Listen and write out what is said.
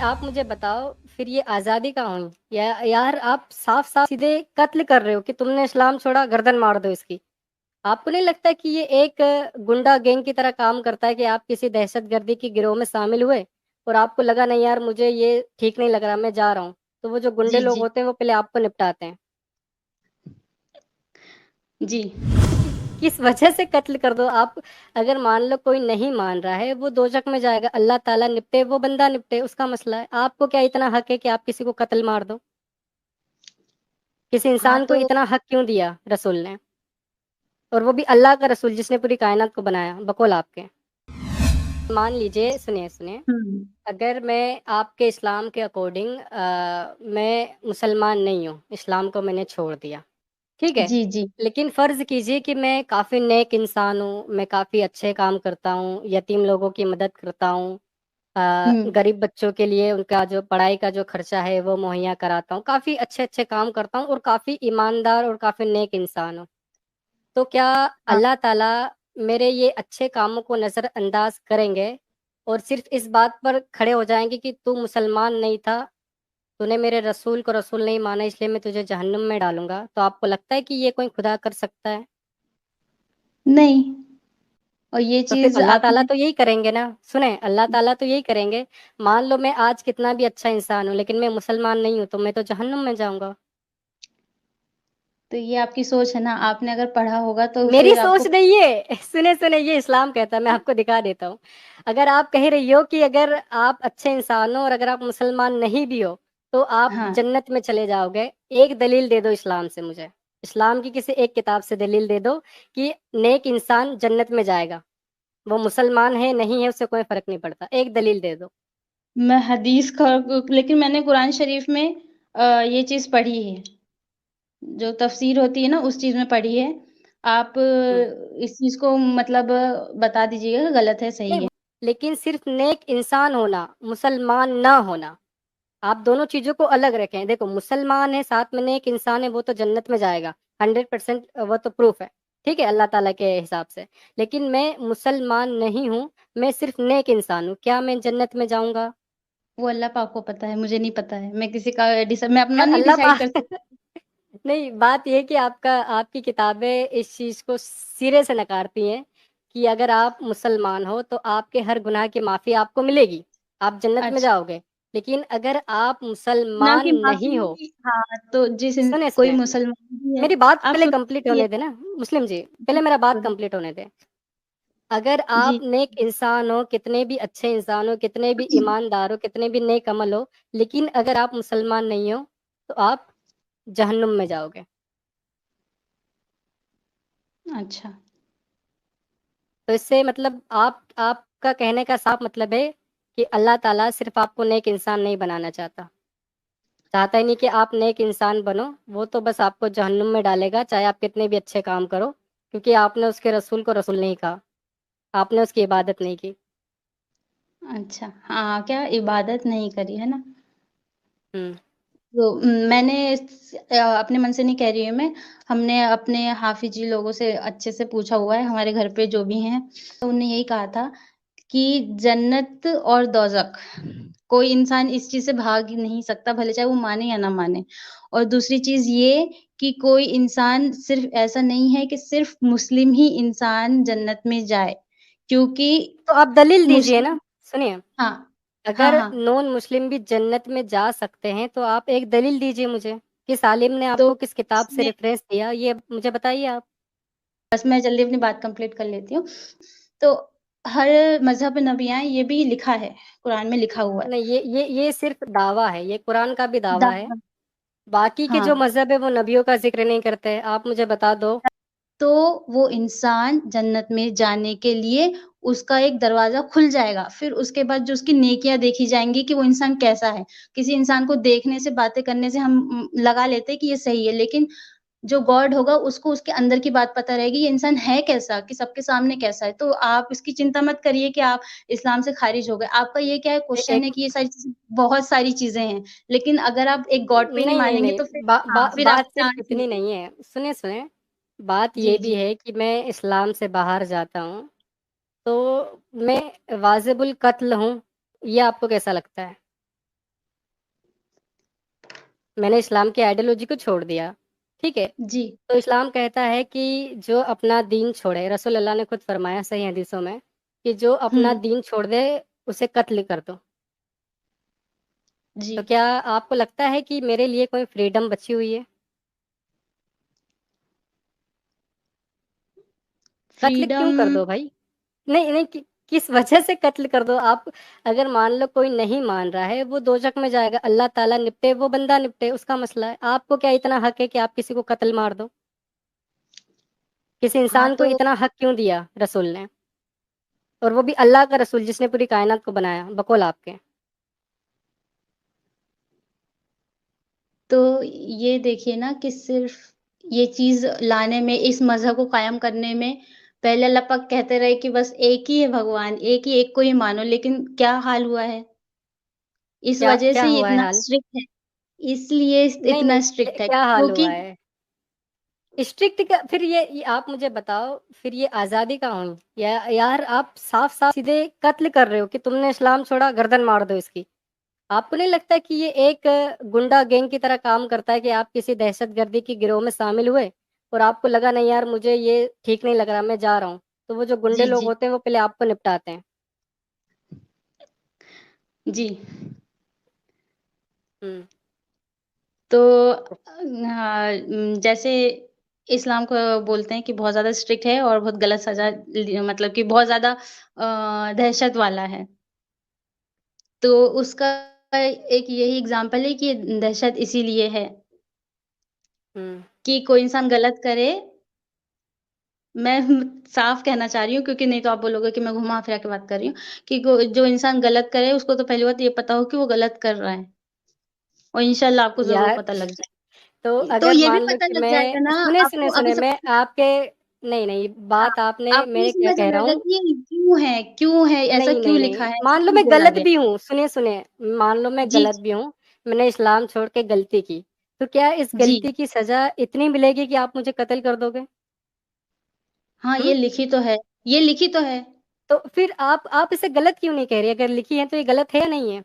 آپ مجھے بتاؤ پھر یہ آزادی کہاں ہوئی؟ یا یار آپ صاف صاف سیدھے قتل کر رہے ہو کہ تم نے اسلام چھوڑا گردن مار دو اس کی. آپ کو نہیں لگتا کہ یہ ایک گنڈا گینگ کی طرح کام کرتا ہے کہ آپ کسی دہشت گردی کی گروہ میں شامل ہوئے اور آپ کو لگا نہیں یار مجھے یہ ٹھیک نہیں لگ رہا میں جا رہا ہوں, تو وہ جو گنڈے جی لوگ جی ہوتے ہیں وہ پہلے آپ کو نپٹاتے ہیں. جی کس وجہ سے قتل کر دو آپ. اگر مان لو کوئی نہیں مان رہا ہے وہ دوزخ میں جائے گا, اللہ تعالیٰ نپٹے وہ بندہ نپٹے, اس کا مسئلہ ہے. آپ کو کیا اتنا حق ہے کہ آپ کسی کو قتل مار دو؟ کسی ہاں انسان کو تو اتنا حق کیوں دیا رسول نے؟ اور وہ بھی اللہ کا رسول جس نے پوری کائنات کو بنایا بقول آپ کے. مان لیجئے, سنیے سنیے, ہوں اگر میں آپ کے اسلام کے اکارڈنگ میں مسلمان نہیں ہوں, اسلام کو میں نے چھوڑ دیا, ٹھیک ہے, جی جی لیکن فرض کیجئے کہ میں کافی نیک انسان ہوں, میں کافی اچھے کام کرتا ہوں, یتیم لوگوں کی مدد کرتا ہوں, ہوں غریب بچوں کے لیے ان کا جو پڑھائی کا جو خرچہ ہے وہ مہیا کراتا ہوں, کافی اچھے اچھے کام کرتا ہوں اور کافی ایماندار اور کافی نیک انسان ہوں. تو کیا ہاں اللہ تعالیٰ میرے یہ اچھے کاموں کو نظر انداز کریں گے اور صرف اس بات پر کھڑے ہو جائیں گے کہ تو مسلمان نہیں تھا, تو نے میرے رسول کو رسول نہیں مانا اس لیے میں تجھے جہنم میں ڈالوں گا؟ تو آپ کو لگتا ہے کہ یہ کوئی خدا کر سکتا ہے؟ نہیں. اور یہ تو پھر چیز اللہ آپ تعالیٰ نے تو یہی کریں گے نا. سنیں, اللہ تعالیٰ تو یہی کریں گے. مان لو میں آج کتنا بھی اچھا انسان ہوں لیکن میں مسلمان نہیں ہوں, تو میں تو جہنم میں جاؤں گا. تو یہ آپ کی سوچ ہے نا, آپ نے اگر پڑھا ہوگا تو میری پھر آپ سوچ کو نہیں ہے, سنے سنے, یہ اسلام کہتا ہے, میں آپ کو دکھا دیتا ہوں. اگر آپ کہہ رہی ہو کہ اگر آپ اچھے انسان ہو اور اگر آپ مسلمان نہیں بھی ہو تو آپ ہاں جنت میں چلے جاؤ گے, ایک دلیل دے دو اسلام سے مجھے, اسلام کی کسی ایک کتاب سے دلیل دے دو کہ نیک انسان جنت میں جائے گا, وہ مسلمان ہے نہیں ہے اس سے کوئی فرق نہیں پڑتا, ایک دلیل دے دو. میں حدیث کا, لیکن میں نے قرآن شریف میں یہ چیز پڑھی ہے, جو تفسیر ہوتی ہے نا اس چیز میں پڑھی ہے. آپ ہم۔ اس چیز کو مطلب بتا دیجیے گا غلط ہے صحیح نہیں, ہے. لیکن صرف نیک انسان ہونا, مسلمان نہ ہونا, آپ دونوں چیزوں کو الگ رکھیں. دیکھو مسلمان ہے ساتھ میں نیک انسان ہے, وہ تو جنت میں جائے گا 100%, وہ تو پروف ہے, ٹھیک ہے, اللہ تعالیٰ کے حساب سے. لیکن میں مسلمان نہیں ہوں, میں صرف نیک انسان ہوں, کیا میں جنت میں جاؤں گا؟ وہ اللہ پاک کو پتا ہے, مجھے نہیں پتا ہے. میں کسی کا میں اپنا یار نہیں اللہ ڈیسائیڈ کر پاک سکتی. نہیں, بات یہ کہ آپ کی کتابیں اس چیز کو سرے سے نکارتی ہیں کہ اگر آپ مسلمان ہو تو آپ کے ہر گناہ کی معافی آپ کو ملے گی, آپ جنت میں اچھا, جاؤ گے. لیکن اگر آپ نہ کہ مسلمان نہیں ہو, معافی. ہاں تو سنیں کوئی سنیں, مسلمان بھی ہے. میری بات آپ پہلے کمپلیٹ سنیے. ہونے دیں نا مسلم جی, پہلے میرا بات کمپلیٹ ہونے دیں. اگر جی آپ نیک انسان ہو, کتنے بھی اچھے انسان ہو, کتنے بھی ایماندار ہو, کتنے بھی نیک عمل ہو, لیکن اگر آپ مسلمان نہیں ہو تو آپ جہنم میں جاؤ گے. اچھا, تو اس سے مطلب آپ کا کہنے کا صاف مطلب ہے کہ اللہ تعالیٰ صرف آپ کو نیک انسان نہیں بنانا چاہتا ہی نہیں کہ آپ نیک انسان بنو, وہ تو بس آپ کو جہنم میں ڈالے گا چاہے آپ کتنے بھی اچھے کام کرو, کیونکہ آپ نے اس کے رسول کو رسول نہیں کہا, آپ نے اس کی عبادت نہیں کی. اچھا. ہاں, کیا عبادت نہیں کری ہے نا. ہوں. تو میں نے اپنے من سے نہیں کہہ رہی ہوں میں, ہم نے اپنے حافظی لوگوں سے اچھے سے پوچھا ہوا ہے, ہمارے گھر پہ جو بھی ہیں, تو انہوں نے یہی کہا تھا کہ جنت اور دوزخ کوئی انسان اس چیز سے بھاگ نہیں سکتا, بھلے چاہے وہ مانے یا نہ مانے. اور دوسری چیز یہ کہ کوئی انسان صرف ایسا نہیں ہے کہ صرف مسلم ہی انسان جنت میں جائے, کیونکہ تو آپ دلیل دیجئے نا. مسلم. سنیے, ہاں ہاں اگر ہاں نون مسلم بھی جنت میں جا سکتے ہیں تو آپ ایک دلیل دیجئے مجھے, کس عالم نے آپ تو کو کس اس کتاب سے میں ریفرنس دیا, یہ مجھے بتائیے آپ. بس میں جلدی اپنی بات کمپلیٹ کر لیتی ہوں. تو ہر مذہب نبیاں یہ بھی لکھا ہے, قرآن میں لکھا ہوا نہیں, یہ صرف دعویٰ ہے, یہ قرآن کا بھی ہے. دعویٰ ہے. باقی کے ہاں, جو مذہب ہے وہ نبیوں کا ذکر نہیں کرتے, آپ مجھے بتا دو. تو وہ انسان جنت میں جانے کے لیے اس کا ایک دروازہ کھل جائے گا, پھر اس کے بعد جو اس کی نیکیاں دیکھی جائیں گی کہ وہ انسان کیسا ہے. کسی انسان کو دیکھنے سے, باتیں کرنے سے ہم لگا لیتے کہ یہ صحیح ہے, لیکن جو گاڈ ہوگا اس کو اس کے اندر کی بات پتہ رہے گی, یہ انسان ہے کیسا, کہ سب کے سامنے کیسا ہے. تو آپ اس کی چنتا مت کریے کہ آپ اسلام سے خارج ہو گئے. آپ کا یہ کیا ہے کوشچن ہے ایک کہ یہ ساری چیزیں, بہت ساری چیزیں ہیں, لیکن اگر آپ ایک گاڈ پہ نہیں نہیں مانیں گے نہیں تو پھر پھر آپ بات کو صرف چانس اتنی نہیں. نہیں ہے, سنیں, بات جی یہ جی بھی ہے کہ میں اسلام سے باہر جاتا ہوں تو میں واجب القتل ہوں, یہ آپ کو کیسا لگتا ہے؟ میں نے اسلام کی آئیڈیالوجی کو چھوڑ دیا، ٹھیک ہے؟ جی تو اسلام کہتا ہے کہ جو اپنا دین چھوڑے، رسول اللہ نے خود فرمایا صحیح حدیثوں میں کہ جو اپنا ہوں دین چھوڑ دے اسے قتل کر دو۔ جی تو کیا آپ کو لگتا ہے کہ میرے لیے کوئی فریڈم بچی ہوئی ہے؟ قتل کیوں فریڈم کر دو بھائی؟ نہیں نہیں، کس وجہ سے قتل کر دو آپ؟ اگر مان لو کوئی نہیں مان رہا ہے وہ دوزخ میں جائے گا، اللہ تعالیٰ نپٹے، وہ بندہ نپٹے، اس کا مسئلہ ہے۔ آپ کو کیا اتنا حق ہے کہ آپ کسی کو قتل مار دو؟ کسی ہاں انسان کو تو اتنا حق کیوں دیا رسول نے؟ اور وہ بھی اللہ کا رسول جس نے پوری کائنات کو بنایا بقول آپ کے۔ تو یہ دیکھیے نا کہ صرف یہ چیز لانے میں، اس مذہب کو قائم کرنے میں، پہلے اللہ پاک کہتے رہے کہ بس ایک ہی ہے بھگوان، ایک کو ہی مانو، لیکن کیا حال ہوا ہے؟ اس کیا وجہ سے کیا یہ ہوا ہے اتنا حال؟ اسٹرکٹ ہے، اس لیے نہیں اتنا نہیں، اسٹرکٹ ہے کیا حال ہوا کیونکہ ہے اسٹرکٹ کا؟ پھر یہ آپ مجھے بتاؤ، پھر یہ آزادی کا ہوئی یا یار آپ صاف صاف سیدھے قتل کر رہے ہو کہ تم نے اسلام چھوڑا گردن مار دو اس کی۔ آپ کو نہیں لگتا کہ یہ ایک گنڈا گینگ کی طرح کام کرتا ہے کہ آپ کسی دہشت گردی کی گروہ میں شامل ہوئے اور آپ کو لگا نہیں یار مجھے یہ ٹھیک نہیں لگ رہا میں جا رہا ہوں، تو وہ جو گنڈے جی لوگ جی ہوتے ہیں وہ پہلے آپ کو نپٹاتے ہیں۔ جی ہوں تو جیسے اسلام کو بولتے ہیں کہ بہت زیادہ اسٹرکٹ ہے اور بہت غلط سزا، مطلب کہ بہت زیادہ دہشت والا ہے، تو اس کا ایک یہی اگزامپل ہے کہ دہشت اسی لیے ہے ہوں کہ کوئی انسان غلط کرے، میں صاف کہنا چاہ رہی ہوں کیونکہ نہیں تو آپ بولو گے کہ میں گھما پھرا کے بات کر رہی ہوں، کہ جو انسان غلط کرے اس کو تو پہلی بات یہ پتا ہو کہ وہ غلط کر رہا ہے، اور انشاءاللہ آپ کو ضرور یار پتہ لگ تو جائے، تو اگر یہ بھی مان لو پتہ کہ لگ میں جائے گا نا سنے آپ سنے کو، ابھی سنے سب میں آپ کے، نہیں نہیں ہاں، بات آپ نے، آپ کو یہ میں کیا سمجھ کہہ میں رہا آئے گا ہوں، کہ یہ کیوں ہے ایسا نہیں کیوں نہیں نہیں، لکھا ہے، ایسا مان لو کیوں میں بولا غلط گیا؟ بھی ہوں، سنیے مان لو میں جی غلط بھی ہوں، میں نے اسلام چھوڑ کے غلطی کی، تو کیا اس جی غلطی کی سزا اتنی ملے گی کہ آپ مجھے قتل کر دو گے؟ ہاں، ہم؟ یہ لکھی تو ہے، یہ لکھی تو ہے۔ تو پھر آپ اسے غلط کیوں نہیں کہہ رہے؟ اگر لکھی ہے تو یہ غلط ہے یا نہیں ہے؟